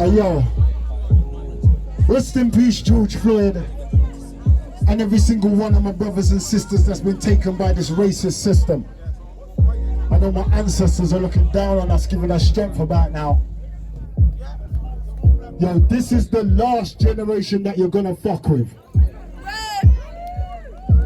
Yo, rest in peace, George Floyd, and every single one of my brothers and sisters that's been taken by this racist system. I know my ancestors are looking down on us, giving us strength about now. Yo, this is the last generation that you're gonna fuck with.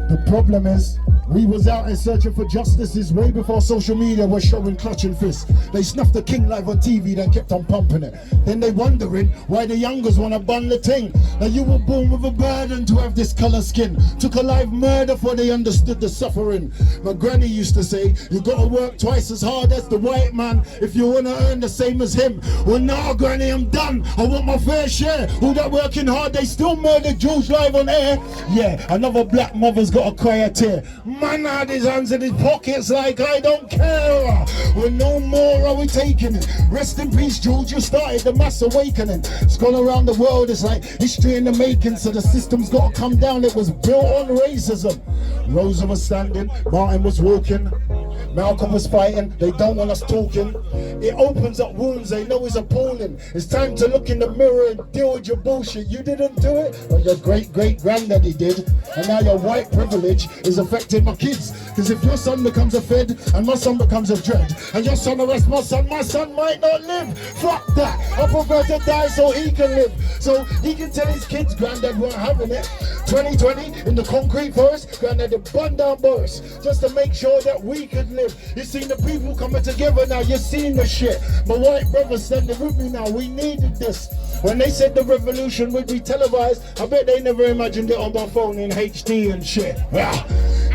The problem is, we was out in searching for justices way before social media was showing clutching fists. They snuffed the king live on TV, then kept on pumping it. Then they wondering why the youngers wanna bun the ting. Now you were born with a burden to have this color skin. Took a live murder before they understood the suffering. My granny used to say, you gotta work twice as hard as the white man if you wanna earn the same as him. Well now granny, I'm done, I want my fair share. All that working hard, they still murdered George live on air. Yeah, another black mother's got a cry a tear. Man had his hands in his pockets like I don't care. Well, no more are we taking it. Rest in peace, George, you started the mass awakening. It's gone around the world, it's like history in the making. So the system's got to come down, it was built on racism. Rosa was standing, Martin was walking, Malcolm was fighting, they don't want us talking. It opens up wounds they know is appalling. It's time to look in the mirror and deal with your bullshit. You didn't do it, but your great-great-granddaddy did. And now your white privilege is affecting my kids. Because if your son becomes a Fed and my son becomes a dread, and your son arrests my son might not live. Fuck that, I prefer to die so he can live. So he can tell his kids granddad weren't having it. 2020 in the concrete forest, granddad had burned down Boris just to make sure that we could live. You seen the people coming together now, you seen the shit. My white brother's standing with me now, we needed this. When they said the revolution would be televised, I bet they never imagined it on my phone in HD and shit.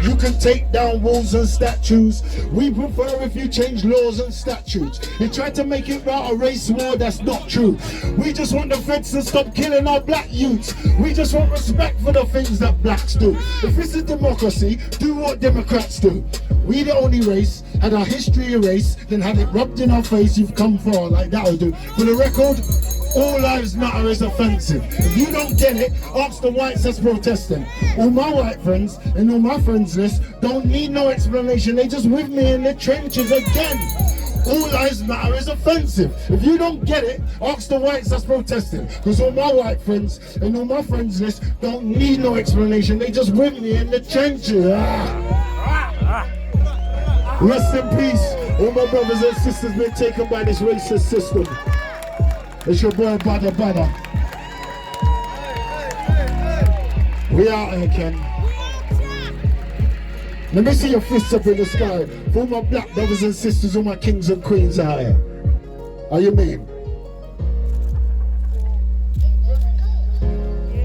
You can take down walls and statues. We prefer if you change laws and statutes. You try to make it about a race war, that's not true. We just want the feds to stop killing our black youths. We just want respect for the things that blacks do. If this is democracy, do what Democrats do. We the only race, had our history erased, then had it rubbed in our face, you've come far, like that'll do. For the record, all lives matter is offensive. If you don't get it, ask the whites that's protesting. All my white friends and all my friends list don't need no explanation, they just with me in the trenches again. All lives matter is offensive. If you don't get it, ask the whites that's protesting. Because all my white friends and all my friends list don't need no explanation, they just with me in the trenches. Rest in peace, all my brothers and sisters been taken by this racist system. It's your boy Badda. We out here, Ken. Let me see your fists up in the sky. For all my black brothers and sisters, all my kings and queens out here. How you mean?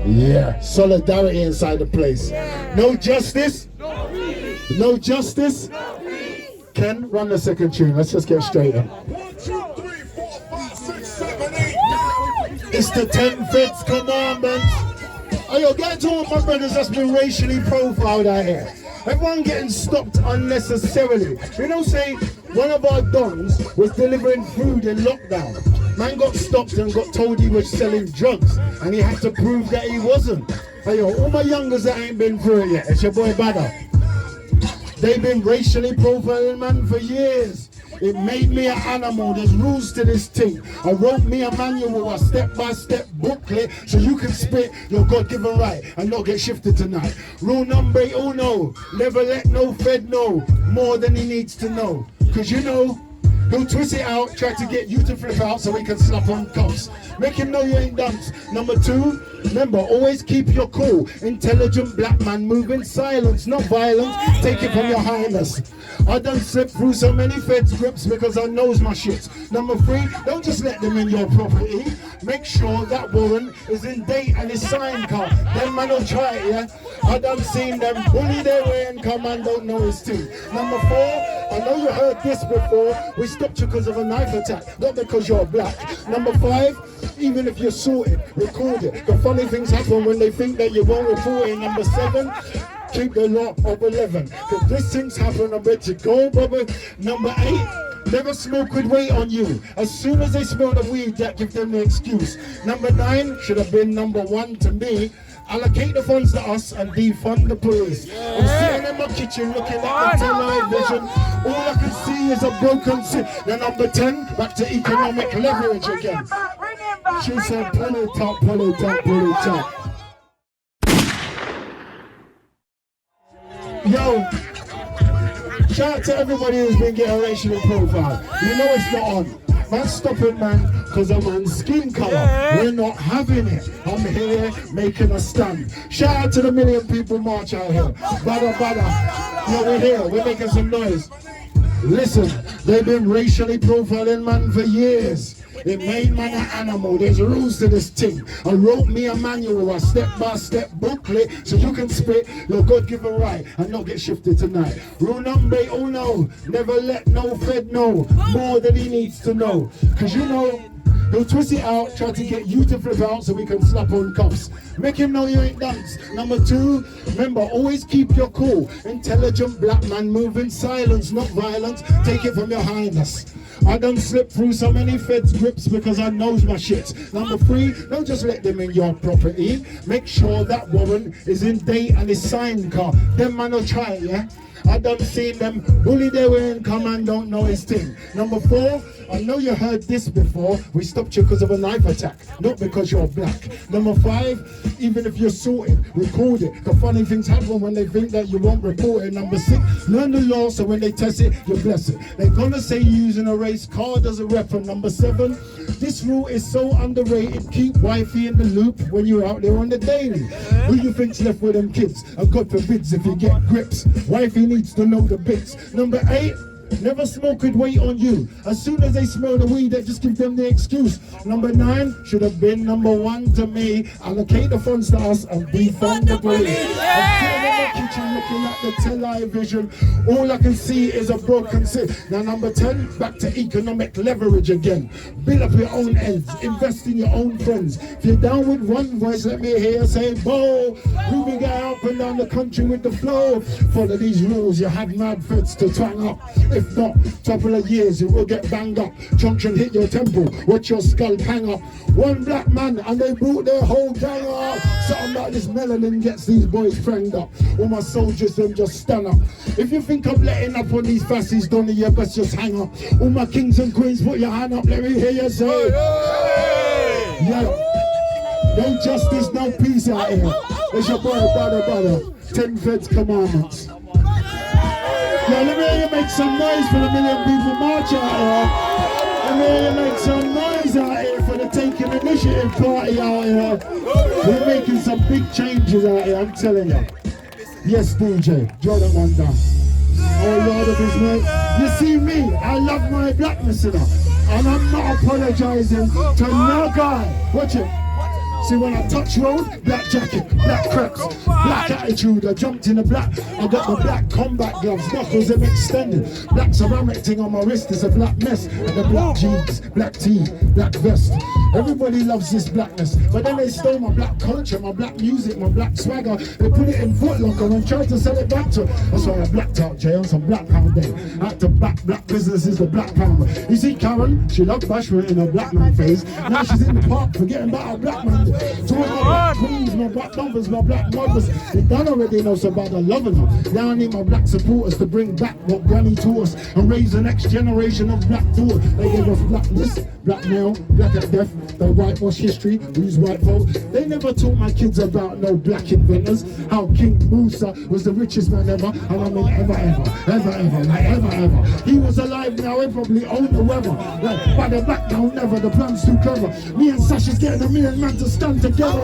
Yeah, solidarity inside the place. No justice? No justice? Ken, run the second tune. Let's just get straight in. It's the 10 Feds commandments. Oh, yo, get to all my brothers that's been racially profiled out here. Everyone getting stopped unnecessarily. You know, say, one of our dons was delivering food in lockdown. Man got stopped and got told he was selling drugs, and he had to prove that he wasn't. Hey, yo, all my youngers that ain't been through it yet, it's your boy Badda. They've been racially profiling man for years. It made me an animal, there's rules to this thing. I wrote me a manual, a step-by-step booklet, so you can spit your God-given right and not get shifted tonight. Rule number 1, never let no Fed know more than he needs to know. Cause you know, he'll twist it out, try to get you to flip out so he can slap on cuffs. Make him know you ain't dunce. Number 2, remember, always keep your cool. Intelligent black man, move in silence, not violence. Take it from your highness. I done slip through so many feds grips because I knows my shit. Number 3, don't just let them in your property. Make sure that warrant is in date and is signed card. Then man will try it, yeah? I done seen them bully their way and come and don't know his team. Number 4, I know you heard this before. We stopped you because of a knife attack, not because you're black. Number 5, even if you're sorted, record it. The funny things happen when they think that you won't report it. Number 7, keep the law of 11. Cause these things happen, I bet you go, brother. Number 8, never smoke with weight on you. As soon as they smell the weed, that give them the excuse. Number 9 should have been number 1 to me. Allocate the funds to us and defund the police. I'm sitting in my kitchen looking at the television. All I can see is a broken city. Then number 10, back to economic leverage again. She said, pull it up, pull it up, pull it up. Yo, shout out to everybody who's been getting racially profiled. You know it's not on. Man, stop it, man, because of man's skin colour. We're not having it. I'm here making a stand. Shout out to the million people march out here. Badda, badda. Yo, we're here. We're making some noise. Listen, they've been racially profiling man for years. It made man an animal. There's rules to this thing. I wrote me a manual, a step-by-step booklet, so you can spit your God-given right and not get shifted tonight. Rule number uno, never let no Fed know more than he needs to know. Cause you know, he'll twist it out, try to get you to flip out so we can slap on cuffs. Make him know you ain't dance. Number two, remember, always keep your cool. Intelligent black man, move in silence, not violence. Take it from your highness. I done slipped through so many feds grips because I knows my shit. Number three, don't just let them in your property. Make sure that warrant is in date and is signed, car. Them man will try it, yeah? I done seen them bully their way in, come and don't know his thing. Number four, I know you heard this before. We stopped you because of a knife attack, not because you're black. Number five, even if you're sorted, record it. The funny things happen when they think that you won't report it. Number six, learn the law so when they test it, you bless it. They're gonna say you're using a race card as a weapon. Number seven, this rule is so underrated. Keep wifey in the loop when you're out there on the daily. Who you think's left with them kids? And God forbids if you get grips. Wifey needs to know the bits. Number eight, never smoke with weight on you. As soon as they smell the weed, they just give them the excuse. Number nine, should have been number one to me. Allocate the funds to us and defund the police. I'm sitting in the kitchen looking at the television. All I can see is a broken city. Now number 10, back to economic leverage again. Build up your own ends, invest in your own friends. If you're down with one voice, let me hear you say, "Bo." We be going up and down the country with the flow. Follow these rules, you had mad feds to twang up. If not, couple of years you will get banged up. Junction hit your temple, watch your skull hang up. One black man and they brought their whole gang up. Something like this melanin gets these boys framed up. All my soldiers them just stand up. If you think I'm letting up on these fascists, Donny, you best just hang up. All my kings and queens, put your hand up, let me hear you say, yeah. No justice, no peace out here. It's your boy, Badda. 10 feds commandments. Yeah, let me hear you make some noise for the million people march out here. Let me hear you make some noise out here for the Taking Initiative party out here. We're making some big changes out here, I'm telling you. Yes, DJ, draw that one down. Oh, Lord of his name. You see me, I love my blackness, you know, and I'm not apologizing to no guy. Watch it. See, when I touch road, black jacket, black crepes, black attitude. I jumped in the black. I got the black combat gloves, knuckles them extended. Black ceramic thing on my wrist is a black mess. And the black jeans, black tee, black vest. Everybody loves this blackness, but then they stole my black culture, my black music, my black swagger. They put it in Foot Locker and tried to sell it back to. That's why I blacked out, Jay, on some Black Pound day. I had to back black businesses, the Black Pound. You see Karen, she loved bashment in her black man phase. Now she's in the park forgetting about her black man. So my black queens, my black mothers, my black mothers, they done already know so about the loving them. Now I need my black supporters to bring back what Granny taught us and raise the next generation of black daughters. They gave us blackness, black male, black at death. They whitewash history, we use white folks. They never taught my kids about no black inventors. How King Musa was the richest man ever, and I mean ever. He was alive now, he probably owned the weather. Like, by the back now, never, the plan's too clever. Me and Sasha's getting a million man to stand together.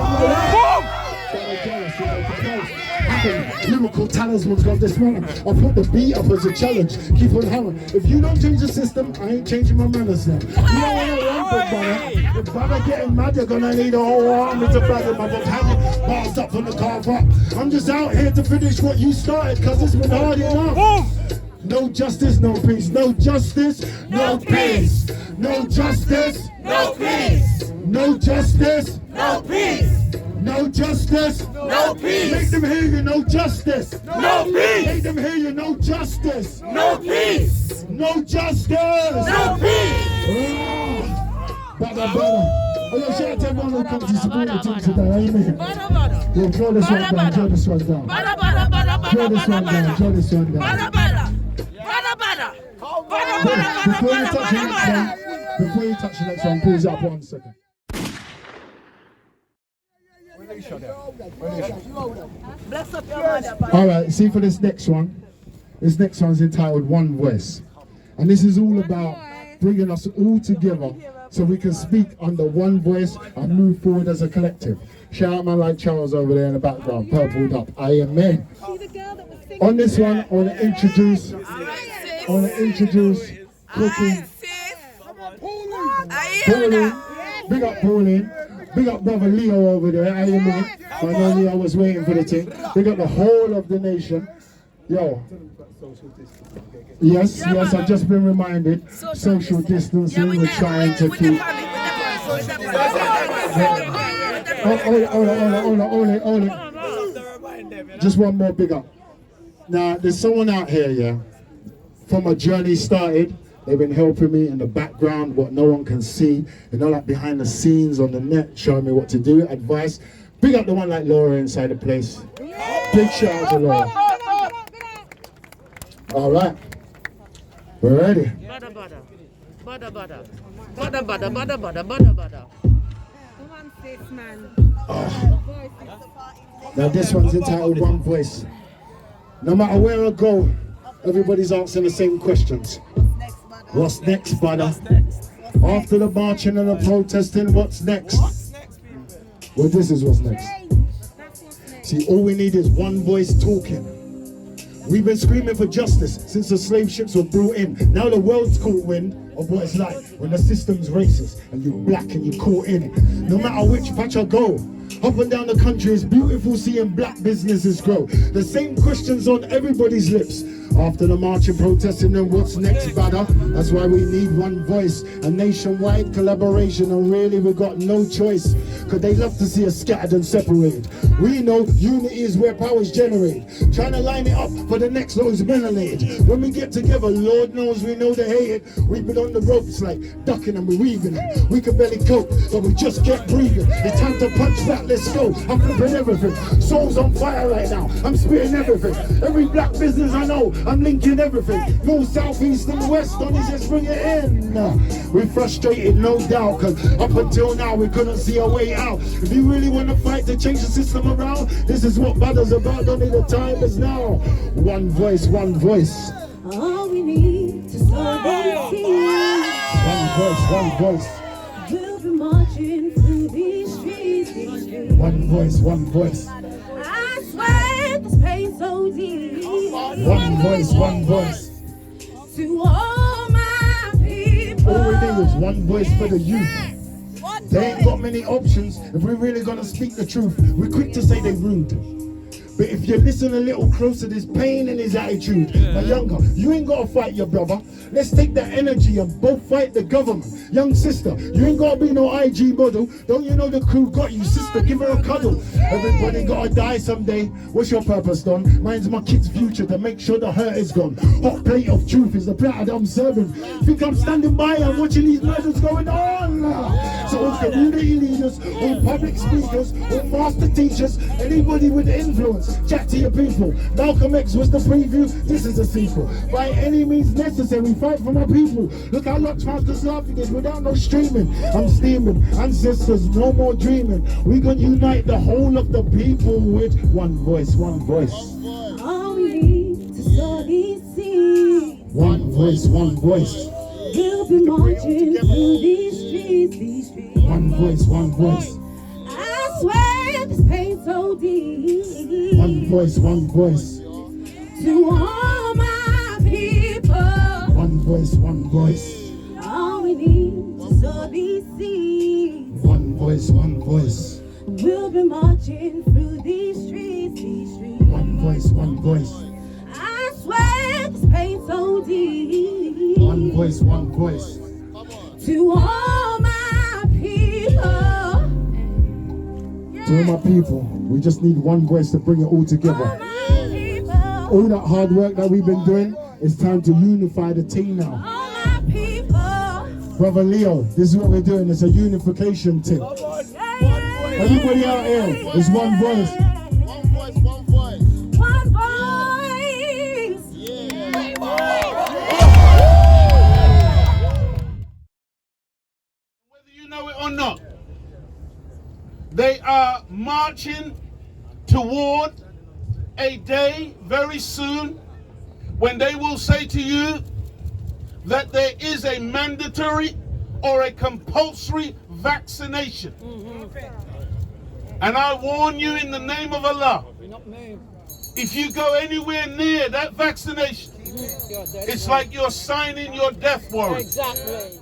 Lyrical talismans got this morning. I put the beat up as a challenge. Keep on hammering. If you don't change the system, I ain't changing my manners now. You don't want to run, big brother. If Badda getting mad, you're gonna need a whole army to bag it. My book hanging, bars up from the car park. I'm just out here to finish what you started, cause it's been hard enough. No justice, no peace. No justice, no peace. No justice, no peace. No justice, no peace. No justice, no peace. Make them hear you, no justice, no peace. Make them hear you, no justice, no peace. No justice, no peace. Badda. Oh, yo, shout out to everyone who comes to support the team today. How you making? Yo, draw this one down, draw this one down. Draw this one down, draw this one down. Before you touch the next one, pause up 1 second. Bless up your mother. All right, see for this next one. This next one's entitled One Voice. And this is all about bringing us all together so we can speak under one voice and move forward as a collective. Shout out man like Charles over there in the background, purpled up. Amen. On this one, I want to introduce Cookie. Pauline. Big up Pauline. Big up brother Leo over there. Amen. I know Leo was waiting for the thing. Big up the whole of the nation. Yo. Yes, I've just been reminded. Social distancing, we're trying to keep. Hold it. Just one more big up. Now, there's someone out here, yeah, from my journey started. They've been helping me in the background, what no one can see. You know, like behind the scenes on the net, showing me what to do, advice. Big up the one like Laura inside the place. Big shout out to Laura. All right, we're ready. Badda. Come on, sis, man. Now this one's entitled One Voice. No matter where I go, everybody's asking the same questions. What's next, Badda? After the marching and the protesting, what's next? Well, this is what's next. See, all we need is one voice talking. We've been screaming for justice since the slave ships were brought in. Now the world's caught wind of what it's like when the system's racist and you're black and you're caught in it. No matter which patch I go, up and down the country, it's beautiful seeing black businesses grow. The same questions on everybody's lips. After the marching, protesting, and what's next, Badda? That's why we need one voice, a nationwide collaboration, and really we've got no choice, because they love to see us scattered and separated. We know unity is where power is generated, trying to line it up for the next low is ventilated. When we get together, Lord knows we know they hate it. We've been on the ropes like ducking and weaving. We can barely cope, but we just kept breathing. It's time to punch back, let's go. I'm flipping everything. Soul's on fire right now. I'm spitting everything. Every black business I know, I'm linking everything. North, south, east and west, don't just bring it in. We're frustrated, no doubt, cause up until now we couldn't see a way out. If you really want to fight to change the system around, this is what Badda's about, only the time is now. One voice, one voice. All we need to start dancing. One voice, one voice. We'll be marching through these streets. One voice, one voice. I swear this pain's so deep. One voice, one voice. To all my people. All we need is one voice for the youth. They ain't got many options if we're really gonna speak the truth. We're quick to say they're rude, but if you listen a little closer, there's pain in his attitude. My younger, you ain't gotta fight your brother. Let's take that energy and both fight the government. Young sister, you ain't gotta be no IG model. Don't you know the crew got you, sister? Give her a cuddle. Everybody gotta die someday. What's your purpose, Don? Mine's my kid's future, to make sure the hurt is gone. Hot plate of truth is the platter that I'm serving. Think I'm standing by and watching these murders going on? So all community leaders, all public speakers, all master teachers, anybody with influence, chat to your people. Malcolm X was the preview, this is the sequel. By any means necessary, fight for my people. Look how much faster laughing is without no streaming. I'm steaming, ancestors, no more dreaming. We gonna unite the whole of the people with one voice, one voice. All we need to start these seas. One voice, one voice. We'll be marching through these streets. One voice, one voice. I swear this pain's so deep. One voice, one voice. To all my people. One voice, one voice. All we need to sow these seeds. One voice, one voice. We'll be marching through these streets. One voice, one voice. I swear this pain's so deep. One voice, one voice. To all my people. To all my people, we just need one voice to bring it all together. All my people. All that hard work that we've been doing, it's time to unify the team now. All my people. Brother Leo, this is what we're doing, it's a unification team. Everybody out here, it's one voice. One voice. Whether you know it or not, They are marching toward a day very soon when they will say to you that there is a mandatory or a compulsory vaccination. And I warn you in the name of Allah, if you go anywhere near that vaccination, it's like you're signing your death warrant. Exactly.